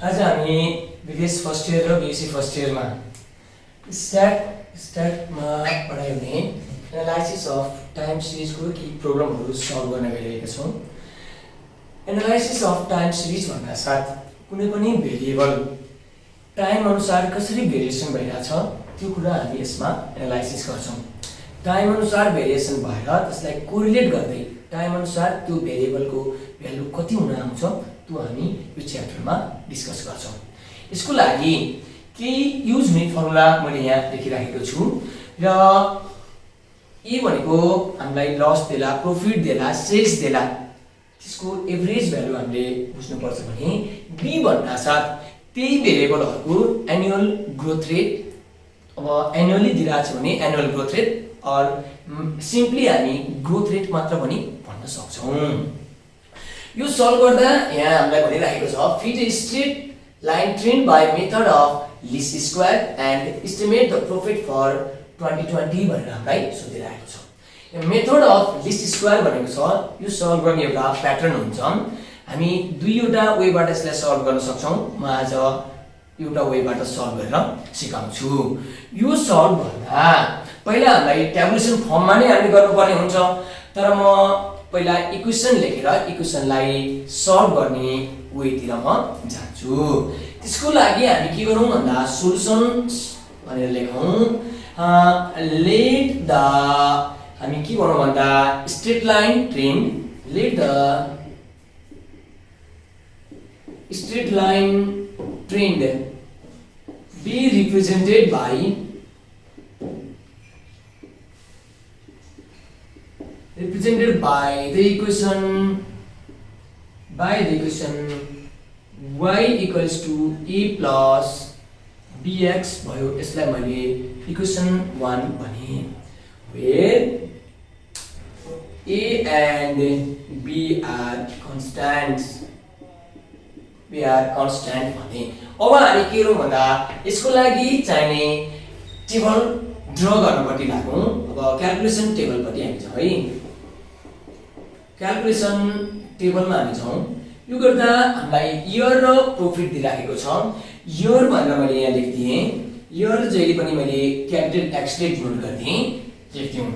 आज हामी विदेश फर्स्ट इयर र बीएससी फर्स्ट इयरमा स्ट्याटमा पढाइ हुने एनालाइसिस अफ टाइम सिरिजको केही प्रोग्रामहरू सल्भ गर्न गइरहेका छौँ। एनालाइसिस अफ टाइम सिरिज भन्दा साथ कुनै पनि भेरिएबल टाइम अनुसार कसरी भेरिएसन भइरहेछ त्यो कुरा हामी यसमा एनालाइसिस गर्छौँ। टाइम अनुसार भेरिएसन भएर त्यसलाई कोरिलेट गर्दै टाइम अनुसार त्यो भेरिएबलको भ्यालु कति हुन आउँछ त्यो हामी यो च्याप्टरमा डिस्कस गर्छौँ। यसको लागि केही युज हुने फर्मुला मैले यहाँ लेखिराखेको छु र ए भनेको हामीलाई लस देला, प्रॉफिट देला, सेल्स देला, त्यसको एभरेज भ्यालु हामीले बुझ्नुपर्छ भने बी भन्दा साथ त्यही भेरिएबलहरूको एनुअल ग्रोथ रेट, अब एनुअली दिइरहेको छ भने एनुअल ग्रोथ रेट और सिम्पली हामी ग्रोथ रेट मात्र पनि भन्न सक्छौँ। यो सल्भ गर्दा यहाँ हामीलाई भनिरहेको छ fit a straight line trend by method of least square and estimate the profit for 2020 भनेर हामीलाई सोधिरहेको छ। मेथड अफ लिस्ट स्क्वायर भनेको छ यो सल्भ गर्ने एउटा प्याटर्न हुन्छ। हामी दुईवटा वेबाट यसलाई सल्भ गर्न सक्छौँ। म आज एउटा वेबाट सल्भ गरेर सिकाउँछु। यो सल्भ गर्दा पहिला हामीलाई ट्याबुलेसन फर्ममा नै हामीले गर्नुपर्ने हुन्छ, तर म पहिला इक्वेसन लेखेर इक्वेसनलाई सल्भ गर्ने वेतिर म जान्छु। त्यसको लागि हामी के गरौँ भन्दा सोलुसन्स भनेर लेखौँ। लेट द हामी के भनौँ भन्दा straight line trend, let the straight line trend be represented by the equation y equals to a plus bx भयो। यसलाई मैले इक्वेसन 1 भने where a and b are constants भने। अब हामी के गरौँ भन्दा यसको लागि चाहिने टेबल ड्र गर्नपट्टि लागौँ। अब क्याल्कुलेसन टेबलपट्टि हामी जाउँ है। क्याल्कुलेसन टेबलमा हामी जाउँ। यो गर्दा हामीलाई इयर र प्रॉफिट दिइराखेको छ। इयर भनेर मैले यहाँ लेख्दिएँ। इयर जहिले पनि मैले क्यापिटल एक्स ले डिनोट गर्दिएँ। लेख्दिउँ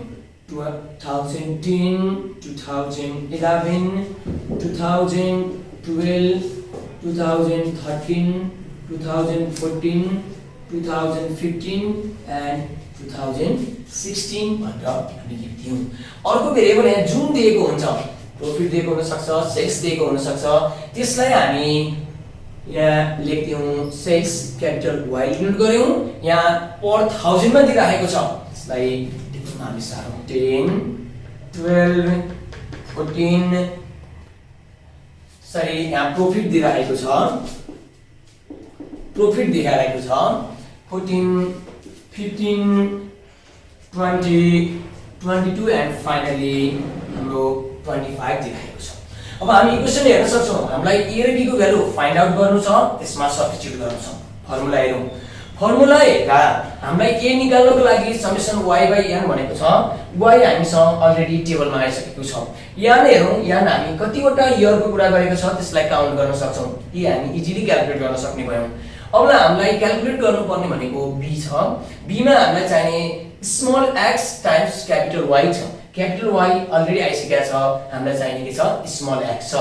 2010, 2011, 2012, 2013, 2014, 2015 and 2016 भनेर हामी लेख्थ्यौँ। अर्को भेरिएबल यहाँ जुन दिएको हुन्छ, प्रॉफिट दिएको हुन सक्छ, सेल्स दिएको हुन सक्छ, त्यसलाई हामी यहाँ लेख्थ्यौँ सेल्स क्यापिटल वाइ डिनोट गर्यौँ। यहाँ पर 1000 मा दिइराखेको छ, त्यसलाई टेबलमा हामी सारौँ 10, 12, 14 सरी यहाँ प्रॉफिट दिइराखेको छ, प्रॉफिट दिइराखेको छ 14, 15, 20, 22 एन्ड फाइनली हाम्रो 25 दिइराखेको छ। अब हामी इक्वेसन हेर्न सक्छौँ। हामीलाई ए र बी को भ्यालु फाइन्ड आउट गर्नु छ, त्यसमा सब्स्टिट्युट गर्नु छ। फर्मुला हेरौँ। फर्मुला हेर्दा हामीलाई ए निकाल्नको लागि समेसन y बाइ n भनेको छ। y हामीसँग अलरेडी टेबलमा आइसकेको छ। यहाँ हेरौँ, यहाँ हामी कतिवटा इयरको कुरा गरेको छ त्यसलाई काउन्ट गर्न सक्छौँ। ए हामी इजिली क्याल्कुलेट गर्न सक्ने भयौँ। अब हामीलाई क्याल्कुलेट गर्नुपर्ने भनेको बी छ। बीमा हामीलाई चाहिने small x times capital y छ। क्यापिटल y अलरेडी आइसकेको छ, हामीलाई चाहिने के छ स्मल x छ।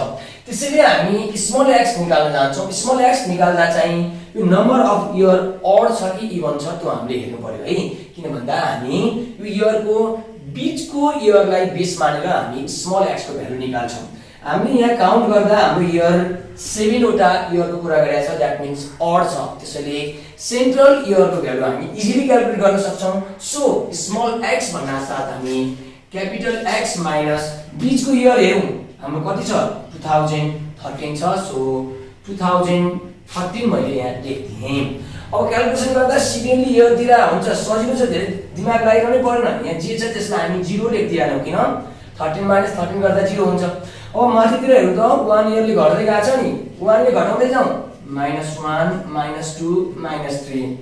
त्यसैले हामी स्मल x निकाल्न जान्छौँ। स्मल x निकाल्दा चाहिँ यो नम्बर अफ इयर अड छ कि इभन छ त्यो हामीले हेर्नु पर्यो है। किन भन्दा हामी यो इयरको बीचको इयरलाई बेस मानेर हामी स्मल x को भ्यालु निकाल्छौँ। हामीले यहाँ काउन्ट गर्दा हाम्रो इयर 7 वटा इयरको कुरा गरेको छ, दैट मिन्स अड छ। त्यसैले सेन्ट्रल इयरको भ्यालु हामी इजिली क्याल्कुलेट गर्न सक्छौँ। सो स्मल x भन्ना साथ हामी क्यापिटल x माइनस बीचको इयर हेरौँ, हाम्रो कति छ 2013 छ। सो 2013 मैले यहाँ लेख्दिएँ। अब क्याल्कुलेसन गर्दा सिभियरली इयर दिरा हुन्छ, सजिलो छ, धेरै दिमाग लगाइरहनै पर्दैन। यहाँ जे छ त्यसलाई हामी 0 लेख्दिहालौँ, किन 13 माइनस 13 गर्दा 0 हुन्छ। अब माथितिर हेरौँ त 1 इयरले घट्दै गएको छ नि, 1 ले घटाउँदै जाउँ -1, -2, -3,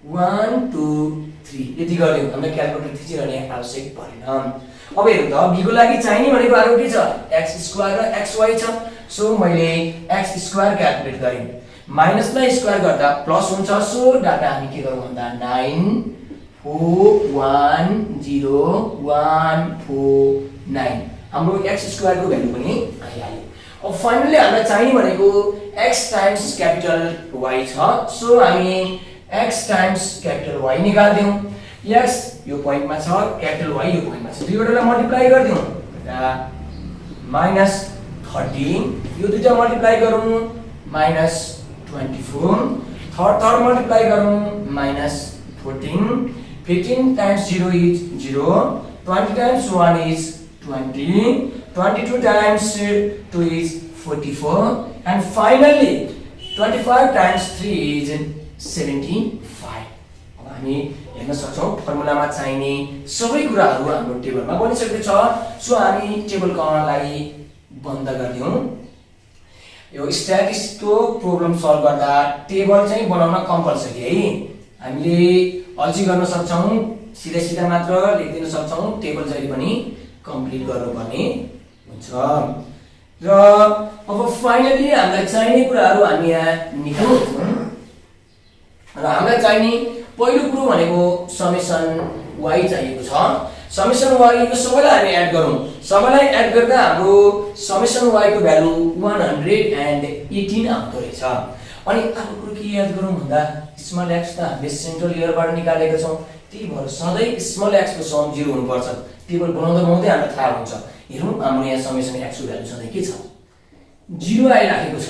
1, 2, 3 यति गर्यौँ। हामीले क्याल्कुलेटर थिचिरहने आवश्यक परेन। अब हेरौँ त b को लागि चाहिने भनेको अर्को के छ x स्क्वायर र xy छ। सो मैले x स्क्वायर क्याल्कुलेट गरेँ। माइनसलाई स्क्वायर गर्दा प्लस हुन्छ, सो डाटा हामी के गरौँ भन्दा 9410149 हाम्रो x स्क्वायर को भ्यालु पनि आइहाल्यो। अब फाइनली हामीलाई चाहिने भनेको x टाइम्स क्यापिटल y छ, सो हामी x times capital y निकाल्दियौ। x यो पोइन्टमा छ, क्यापिटल y यो पोइन्टमा छ, दुईवटालाई मल्टिप्लाई गर्दियौ र -13 यो दुईटा मल्टिप्लाई गरौँ -24 थर्ड मल्टिप्लाई गरौँ -14 15 times 0 is 0 20 times 1 is 20 22 times 2 is 44 and finally 25 times 3 is 75। अब हामी हेर्न सक्छौं फर्मुलामा चाहिने सबै कुराहरू हाम्रो टेबलमा बनिसकेको छ, सो हामी टेबल कमालाई बन्द गर्दियौ। यो स्ट्याटिस्टिक्सको प्रब्लम सल्भ गर्दा टेबल चाहिँ बनाउन कम्पल्सरी है। हामीले अल्छी गर्न सक्छौं, सिधा मात्र लेखिदिन सक्छौं, टेबल जहिले पनि कम्प्लिट गर्नुपर्ने हुन्छ। र अब फाइनली हामीलाई चाहिने कुराहरू हामी यहाँ निकाल्छौं र हामीलाई चाहिने पहिलो कुरो भनेको समेसन y चाहिएको छ। समेसन y यो सबैलाई हामी एड गरौँ, सबैलाई एड गर्दा हाम्रो समेसन y को भ्यालु 118 आउँदो रहेछ। अनि अर्को कुरो के याद गरौँ भन्दा स्मल x त हामीले सेन्ट्रल इयरबाट निकालेका छौं, त्यही भएर सधैँ स्मल x को सम 0 हुनुपर्छ। टेबल बनाउँदा बनाउँदै हामीलाई थाहा हुन्छ। हेरौँ हाम्रो यहाँ समेसन x को भ्यालु सधैँ के छ, 0 आइराखेको छ।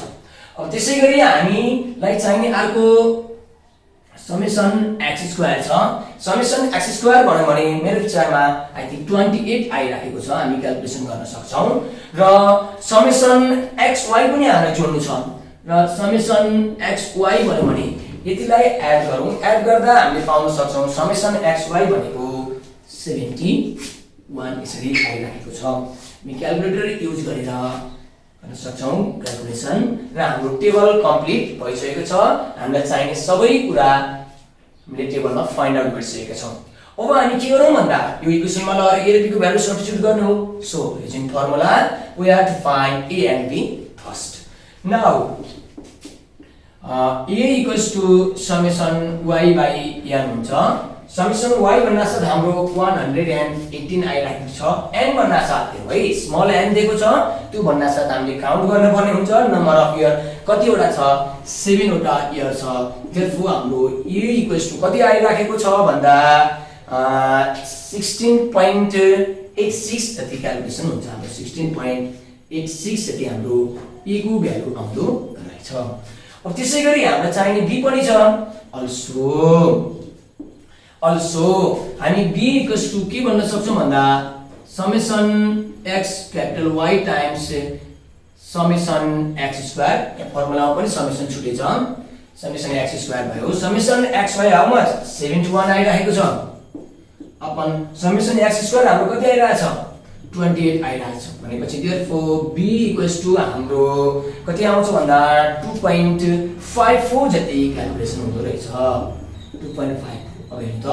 अब त्यसैगरी हामीलाई चाहिने अर्को समेसन x स्क्वायर छ। समेसन x स्क्वायर भन्यो भने मेरो विचारमा आई थिंक 28 आइराखेको छ, हामी क्याल्कुलेसन गर्न सक्छौं। र समेसन xy पनि हामीलाई जोड्नु छ र समेसन xy भन्यो भने यतिलाई एड गरौँ, एड गर्दा हामीले पाउन सक्छौं समेसन xy भनेको 71 यसरी आइराखेको छ। हामी क्याल्कुलेटर युज गरेर गर्न सक्छौं क्याल्कुलेसन र हाम्रो टेबल कम्प्लिट भइसकेको छ। हामीलाई चाहिने सबै कुरा हामीले टेबलमा फाइन्ड आउट गरिसकेका छौं। अब हामी के गरौँ भन्दा यो इक्वेसनमा ल a र b को भ्यालु सब्स्टिट्युट गर्नु हो। So using formula we have to find a and b first. Now a equals to summation y by n हुन्छ। समेसन y भन्नासाथ हाम्रो 118 आइराखेको छ, n भन्नासाथ हेरौ है स्मल n दिएको छ, त्यो भन्नासाथ हामीले काउन्ट गर्नुपर्ने हुन्छ। नम्बर अफ इयर कतिवटा छ, 7 वटा इयर छ। देयरफोर हाम्रो a इक्वल्स टु कति आइराखेको छ भन्दा 16.86 जति क्याल्कुलेसन हुन्छ हाम्रो। 16.86 जति हाम्रो a को भ्यालु आउँदो रहेछ। अब त्यसैगरी हामीलाई चाहिने b पनि छ। अल्सो हामी b इक्वल्स टु के भन्न सक्छौं भन्दा summation x capital y times summation x square. यहाँ फर्मुलामा पनि समेसन छुटेछ, समेसन x स्क्वायर भयो। समेसन xy हाउ मच 71 आइराखेको छ अपन समेसन x स्क्वायर हाम्रो कति आइराछ 28 आइराछ भनेपछि देयरफोर b इक्वल्स टु हाम्रो कति आउँछ भन्दा 2.54 जति क्याल्कुलेसन हुँदो रहेछ। 2.54 अब हेर्नु त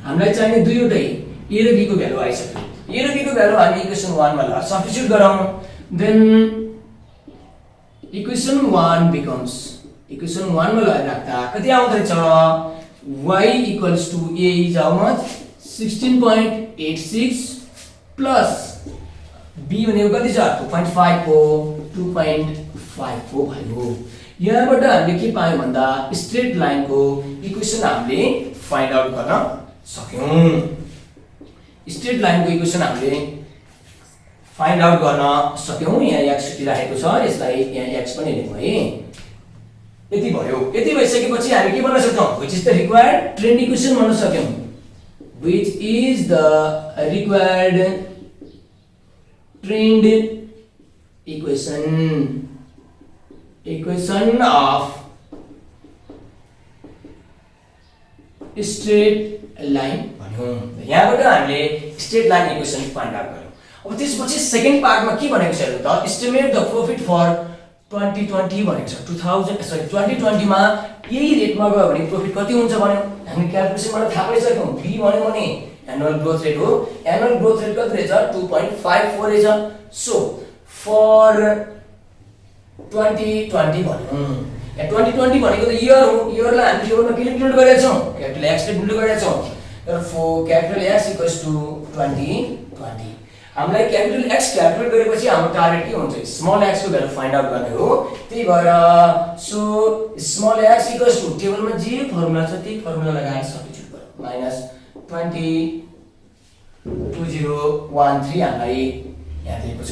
हामीलाई चाहिने दुईवटै a र b को भ्यालु आइसक्यो। a र b को भ्यालु हामी इक्वेसन 1 मा सब्स्टिट्युट गरौँ, देन इक्वेसन 1 बिकम्स इक्वेसन 1 मा राख्दा कति आउँदै छ y equals to a is how much 16.86 plus b भनेको कति छ 2.54 भयो। यहाँबाट हामीले के पायौं भन्दा स्ट्रेट लाइनको इक्वेसन हामीले फाइन्ड आउट गर्न सक्यौं। स्ट्रेट लाइनको इक्वेसन हामीले फाइन्ड आउट गर्न सक्यौं। यहाँ x राखेको छ, यसलाई यहाँ x पनि लेखौं है। यति भयो। यति भइसकेपछि हामी के भन्न सक्छौं, which is the required trend equation भन्न सक्यौं। Which is the required trend equation of straight line भन्यौ। यहाँबाट हामीले straight line equation find out गर्यौं। अब त्यसपछि सेकेन्ड पार्टमा के भनेको छ हेर्नु त, एस्टिमेट द प्रॉफिट फर 2020 भनेको छ। 2020 मा यही रेटमा गयो भने प्रॉफिट कति हुन्छ भन्यौ। हामी क्याल्कुलेसनबाट थाहा पाइसक्यौं। b भन्यो भने एनुअल ग्रोथ रेट हो। एनुअल ग्रोथ रेट कति रहेछ 2.54 रहेछ। सो फर 2020 भन्यौ। यहाँ 2020 भनेको त इयर हो, इयरलाई हामी टेबलमा के डिनोट गरेका छौँ, क्यापिटल एक्स ले डिनोट गरेका छौँ। therefore capital X equals to 2020। हामीलाई क्यापिटल एक्स क्याल्कुलेट गरेपछि हाम्रो टार्गेट के हुन्छ, स्मल एक्स को भ्यालु फाइन्ड आउट गर्ने हो। त्यही भएर so small x equals to टेबलमा जे फर्मुला छ त्यही फर्मुला लगाएर सब्स्टिट्युट गरौँ। माइनस 202013 हामीलाई यहाँ दिएको छ।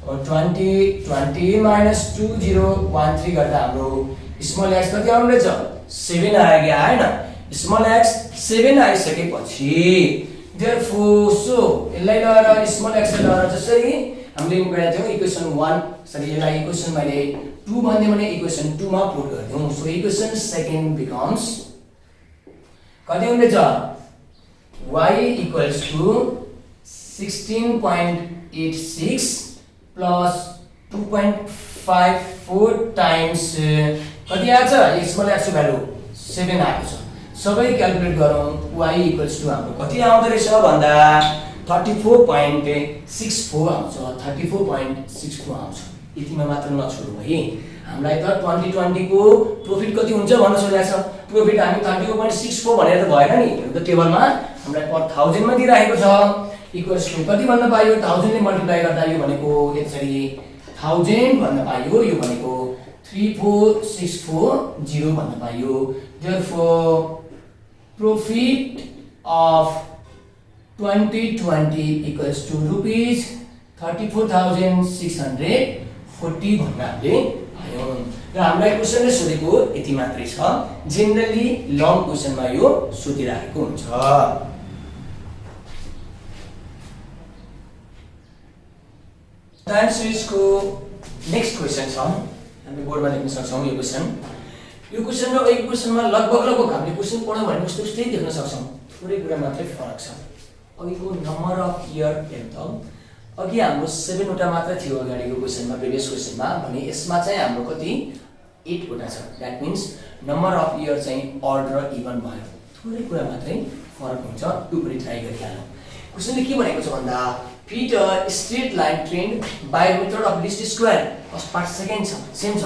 अब 2020 माइनस 2013 गर्दा हाम्रो स्मल एक्स कति आउनु रहेछ, 7 आयो कि आएन। स्मल एक्स 7 आइसकेपछि therefore so यसलाई लगाएर स्मल एक्स लगाएर जसरी हामीले गरेका थियौँ इक्वेसन 1 सरी यसलाई इक्वेसन मैले 2 भन्दै भने इक्वेसन 2 मा पुट गर्दियौ। सो इक्वेसन सेकेन्ड बिकम्स कति हुँदैछ, y equals to 16.86 plus 2.54 times कति आछ, स्मल एक्स को भ्यालु 7 आएको छ। सबै क्याल्कुलेट गरौँ। y इक्वल्स टु हाम्रो कति आउँदो रहेछ भन्दा 34.64 आउँछ, 34.64 आउँछ। यतिमा मात्र नछोडौँ है। हामीलाई त 2020 को प्रॉफिट कति हुन्छ भन्न सोचेको छ। प्रॉफिट हामी 34.64 भनेर त भएन नि, यो त टेबलमा हामीलाई पर 1000 मा दिइराखेको छ। इक्वल्स टु कति भन्न पाइयो, 1000 ले मल्टिप्लाई गर्दा यो भनेको यसरी 1000 भन्न पाइयो, यो भनेको 34640 भन्न पाइयो। therefore profit of 2020 equals to rupees 34,640 भन्न हामीले आयो। र हामीलाई क्वेसनले सोधेको यति मात्रै छ। जेनरली लङ क्वेसनमा यो सोधिरहेको हुन्छ। टाइम सिरिजको नेक्स्ट क्वेसन छ, हामी बोर्डमा लेख्न सक्छौँ। यो क्वेसन र यो क्वेसनमा लगभग हामीले क्वेसन पढ्यौँ भने उस्तै देख्न सक्छौँ, थोरै कुरा मात्रै फरक छ। अघिको नम्बर अफ इयर एकदम अघि हाम्रो 7 वटा मात्र थियो अगाडिको क्वेसनमा, प्रिभियस क्वेसनमा भने यसमा चाहिँ हाम्रो कति 8 वटा छ। That means number of year चाहिँ अड र इभन भयो, थोरै कुरा मात्रै फरक हुन्छ। त्यो पनि ट्राई गरिहालौँ। क्वेसनले के भनेको छ भन्दा fit a straight line trend by method of least square. First part second छ, सेम छ।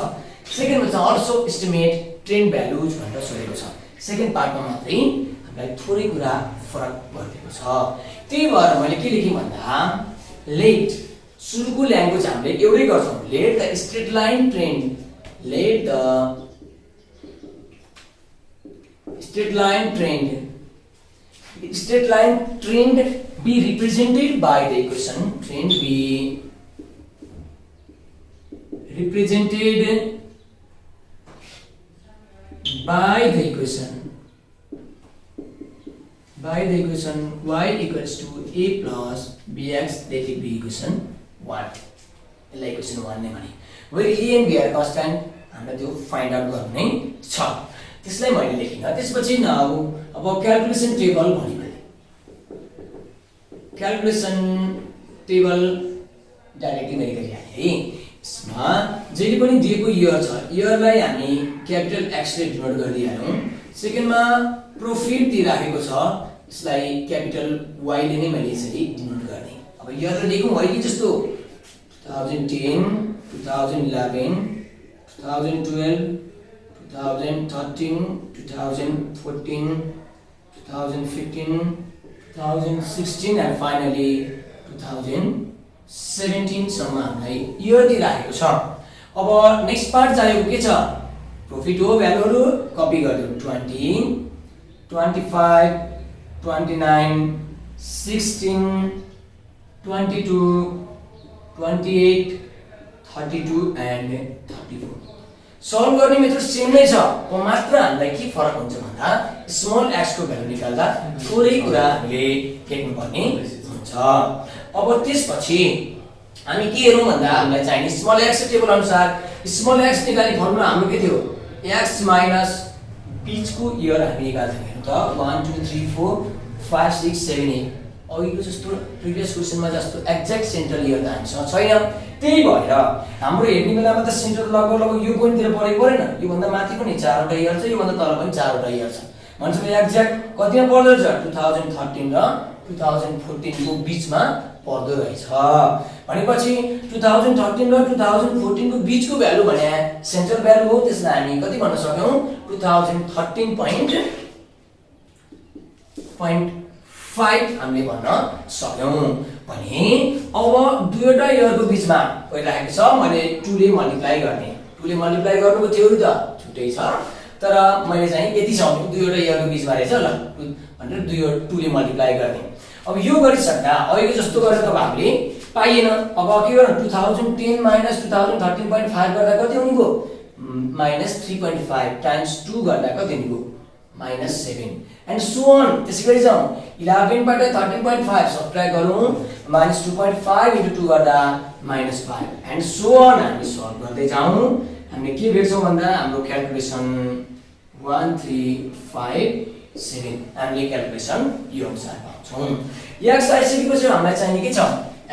सेकेन्डमा चाहिँ अल्सो एस्टिमेट ट्रेन्ड भ्यालुज भनेर सोधेको छ। सेकेन्ड पार्टमा मात्रै हामीलाई थोरै कुरा फरक गरिदिएको छ। त्यही भएर मैले के लेखेँ भन्दा लेट सुरुको ल्याङ्ग्वेज हामीले एउटै गर्छौँ, let the straight line trend, let the straight line trend be represented by the equation, trend be represented by the equation y equals to a plus bx, that will be equation 1। यसलाई equation 1 नै भने where a and b are constant हामीलाई त्यो find out गर्ने छ। त्यसलाई मैले लेखिन। त्यसपछि अब क्याल्कुलेसन टेबल भने क्याल्कुलेसन टेबल डाइरेक्टली मैले गरिहालेँ है। यसमा जहिले पनि दिएको इयर छ, इयरलाई हामी क्यापिटल एक्स ले डिनोट गरिदिहालौँ। सेकेन्डमा प्रॉफिट दिइराखेको छ, यसलाई क्यापिटल वाई ले नै मैले यसरी डिनोट गर्ने। अब इयरलाई लेखौँ है कि जस्तो 2010, 2011, 2012, 2013, 2014, 2015, 2016 and finally 2017 सम्म हामीलाई इयर दिइराखेको छ। अब नेक्स्ट पार्ट चाहिएको के छ, प्रॉफिट हो। भ्यालुहरु कपी गरिदिउँ, 20, 25, 29, 16, 22, 28, 32 and 34। सल्भ गर्ने मेथड सेम नै छ, मात्र हामीलाई के फरक हुन्छ भन्दा स्मल एक्स को भ्यालु निकाल्दा थोरै कुरा हामीले लेख्नु पर्ने हुन्छ। अब त्यसपछि हामी के हेरौँ भन्दा हामीलाई चाहिने स्मल एक्स टेबल अनुसार स्मल एक्स निकाल्ने फर्मुला हाम्रो के थियो, एक्स माइनस बीचको इयर हामी निकाल्छौँ। हेर्नु त 1 2 3 4 5 6 7 8 अघिको जस्तो प्रिभियस क्वेसनमा जस्तो एक्ज्याक्ट सेन्ट्रल इयर त हामीसँग छैन। त्यही भएर हाम्रो हेर्ने बेलामा त सेन्ट्रल लगभग यो पोइन्टतिर परेको परेन, यो भन्दा माथि पनि 4 वटा इयर छ, यो भन्दा तल पनि 4 वटा इयर छ। भन्छ एक्ज्याक्ट कतिमा पर्दछ, 2013 र 2014 को बीचमा पर्दो रहेछ। भनेपछि 2013 र 2014 को बीचको भ्यालु भने सेन्ट्रल भ्यालु हो, त्यसलाई हामी कति भन्न सक्यौं 2013.5 हामीले भन्न सक्यौं। भने अब दुईवटा इयरको बीचमा कहिले राखेको छ मैले 2 ले मल्टिप्लाई गर्ने, 2 ले मल्टिप्लाई गर्नुको थ्योरी त छुट्टै छ, तर मैले चाहिँ यति सम्झ्नु दुईवटा इयरको बीचमा रहेछ ल भनेर 2 ले मल्टिप्लाई गर्ने। अब यो गरिसक्दा अहिले जस्तो गरेर त हामीले पाइएन। अब के गर्नु 2010 माइनस 2013.5 गर्दा कति आउने भयो -3.5 टाइम्स 2 गर्दा कति आउने भयो -7 एन्ड सो अन। त्यसैगरी जाउँ 11 बाट 13.5 सब्ट्र्याक्ट गरौँ -2.5 * 2 गर्दा -5 एन्ड सो अन। हामी सल्भ गर्दै जाउँ। हामीले के भेट्छौँ भन्दा हाम्रो क्याल्कुलेसन 1357 हामीले क्याल्कुलेसन यो अनुसार पाउँछौँ। x आइसकेपछि हामीलाई चाहिने के छ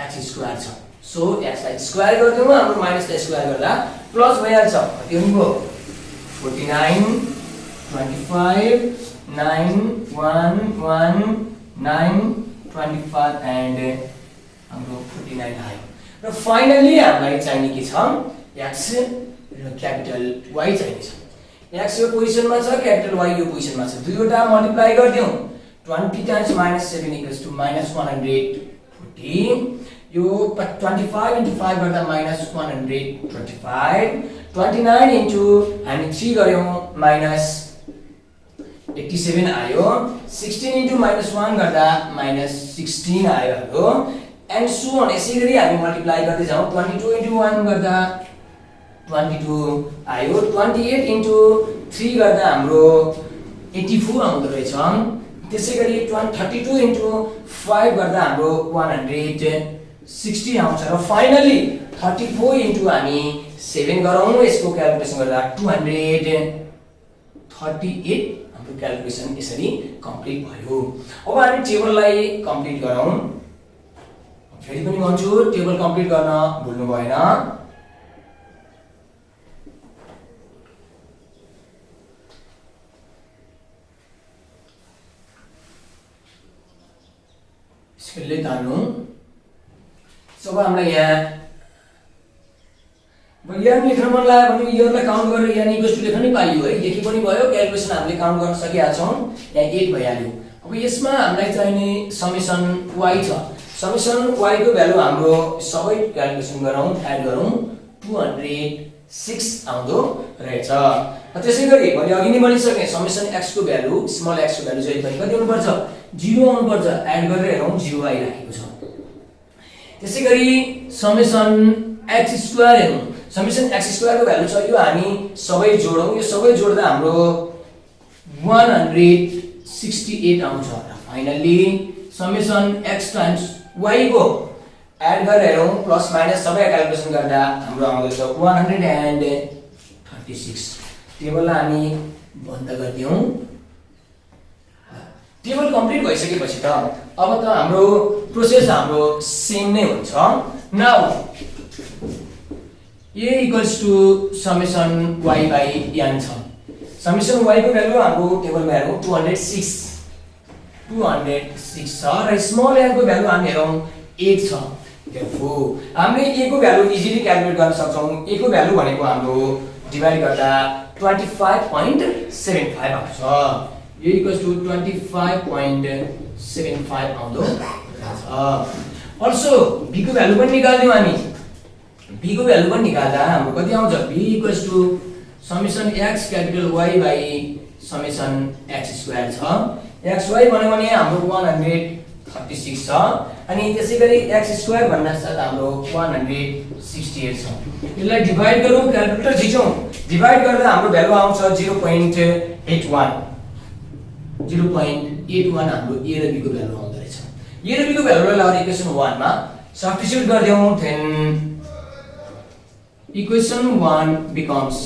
x स्क्वायर छ। सो x लाई स्क्वायर गर्दियौँ हाम्रो माइनस लाई स्क्वायर गर्दा प्लस भइहाल्छ। कति हुने भयो 49 25 9 1 1 9 25 एन्ड हाम्रो 49 आयो। र फाइनली हामीलाई चाहिने के छ x र क्यापिटल y चाहिने छ। x यो पोजिसनमा छ, क्यापिटल y यो पोजिसनमा छ। दुईवटा मल्टिप्लाई गर्दियौँ 20 टाइम्स -7 इक्वल्स टु -140। यो 25 * 5 गर्दा -125 29 इन्टु हामी 3 गर्यौं -87 आयो 16 इन्टु -1 गर्दा -16 आयो हाम्रो एन्ड सो अन। यसैगरी हामी मल्टिप्लाई गर्दै जाउँ 22 इन्टु 1 गर्दा 22 आयो 28 इन्टु 3 गर्दा हाम्रो 84 आउँदो रहेछ। त्यसैगरी 32 इन्टु 5 गर्दा हाम्रो 160 आउँछ र फाइनली 34 इन्टु हामी 7 गरौँ यसको क्याल्कुलेसन गर्दा 238 हाम्रो क्याल्कुलेसन यसरी कम्प्लिट भयो। अब हामी टेबललाई कम्प्लिट गरौँ। फेरि पनि भन्छु टेबल कम्प्लिट गर्न भुल्नु भएन। स्केलले तान्नु। अब हामीलाई यहाँ लेख्न मन लाग्यो भने इयरलाई काउन्ट गरेर यहाँ इक्वल्स टु लेख्न नि पाइयो है, लेखि पनि भयो। क्याल्कुलेसन हामीले काउन्ट गर्न सकिहाल्छौँ। यहाँ 8 भइहाल्यो। अब यसमा हामीलाई चाहिने समेसन y छ। समेसन y को भ्यालु हाम्रो सबै क्याल्कुलेसन गरौँ एड गरौँ 206 आउँदो रहेछ। त्यसैगरी मैले अघि नै भनिसके समेसन x को भ्यालु स्मल x को भ्यालु चाहिँ कति आउनुपर्छ 0 आउनुपर्छ। एड गरेर हेरौँ 0 आइराखेको छ। त्यसैगरी समेसन x स्क्वायर हेरौँ। समेसन x स्क्वायर को भ्यालु छ यो हामी सबै जोडौँ। यो सबै जोड्दा हाम्रो 168 आउँछ। Finally summation x times y को एड गरेर हेरौँ प्लस माइनस सबै क्याल्कुलेसन गर्दा हाम्रो आउँदैछ 136। टेबललाई हामी बन्द गरिदियौँ। टेबल कम्प्लिट भइसकेपछि त अब त हाम्रो प्रोसेस हाम्रो सेम नै हुन्छ। Now a equals to summation y by n छ। समेसन y को भ्यालु हाम्रो टेबलमा हेरौँ 206 छ र स्मल n को भ्यालु हामी हेरौँ 8 छ। देयरफोर हामीले a को भ्यालु इजिली क्याल्कुलेट गर्न सक्छौँ। a को भ्यालु भनेको हाम्रो डिभाइड गर्दा 25.75 आउँछ। यो इक्वल्स टु 25.75 आउँदो रहेछ। अल्सो b को भ्यालु पनि निकाल्दियौ हामी। b को भ्यालु पनि निकाल्दा हाम्रो कति आउँछ b equals to summation x capital y by summation x square छ। xy भन्यो भने हाम्रो 136 छ अनि त्यसैगरी x स्क्वायर भन्नासाथ हाम्रो 168 छ। यसलाई डिभाइड गरौँ क्याल्कुलेटर खिचौँ। डिभाइड गर्दा हाम्रो भ्यालु आउँछ 0.81 हाम्रो a र b को भ्यालु आउँदो रहेछ। a र b को भ्यालुलाई लगाएर इक्वेसन 1 मा सब्स्टिट्युट गर्दियौँ देन इक्वेसन 1 बिकम्स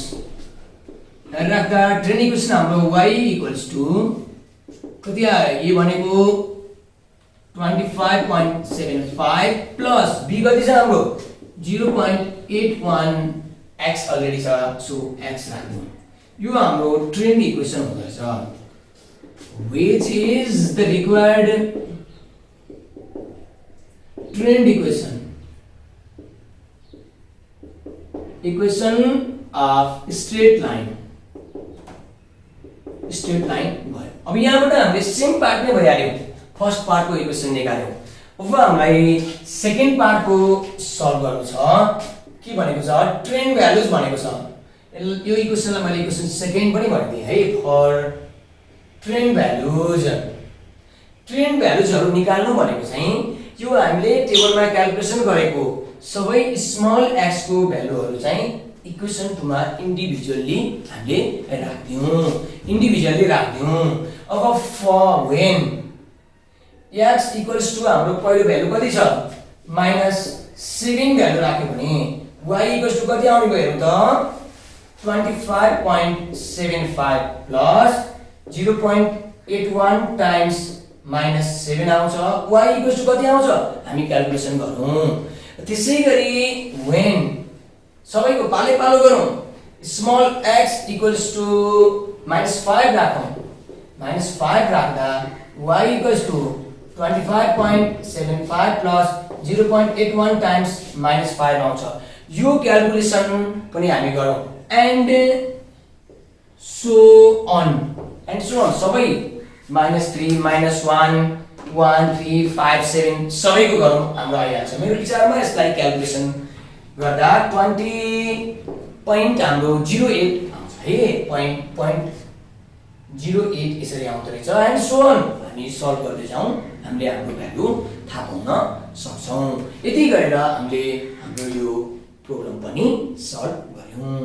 राख्दा ट्रेन इक्वेसन हाम्रो y इक्वल्स टु कति आयो a भनेको 25.75 प्लस b कति छ हाम्रो 0.81 x अलरेडी छ सो x राख्दियौँ। यो हाम्रो ट्रेन इक्वेसन हुँदो रहेछ which is the required trend equation of straight line भयो। अब यहाँबाट हामीले सेम पार्ट नै भइहाल्यो, फर्स्ट पार्टको इक्वेसन निकाल्यौँ। अब हामीलाई सेकेन्ड पार्टको सल्भ गर्नु छ। के भनेको छ, ट्रेन्ड भ्यालुज भनेको छ। यो इक्वेसनलाई मैले इक्वेसन सेकेन्ड पनि भनिदिएँ है। फर ट्रेन्ड भ्यालुजहरू निकाल्नु भनेको चाहिँ यो हामीले टेबलमा क्याल्कुलेसन गरेको सबै स्मल एक्स को भ्यालुहरू चाहिँ इक्वेसन 2 मा इन्डिभिजुअली हामीले राख्दियौँ। अब for when x equals to हाम्रो पहिलो भ्यालु कति छ, -7 भ्यालु राख्यो भने y इक्वल्स टु कति आउने भयो त, 25.75 प्लस 0.81 टाइम्स -7 आउँछ। y इक्वल्स टु कति आउँछ, हामी क्याल्कुलेसन गरौँ। त्यसैगरी व्हेन सबैको पाले पालो गरौँ। स्मल x इक्वल्स टु -5 राखौँ। -5 राख्दा y equals to 25.75 plus 0.81 times -5 आउँछ। यो क्याल्कुलेसन पनि हामी गरौँ। एन्ड सो अन सबै -3 -1 1 3 5 7 सबैको गरौँ, हाम्रो आइहाल्छ। मेरो विचारमा यसलाई क्याल्कुलेसन गर्दा 20 हाम्रो 08 आउँछ है, .08 यसरी आउँदो रहेछ। एन्ड सो अन हामी सल्भ गर्दै जाउँ, हामीले हाम्रो भ्यालु थाहा पाउन सक्छौँ। यति गरेर हामीले हाम्रो यो प्रोब्लम पनि सल्भ गर्यौँ।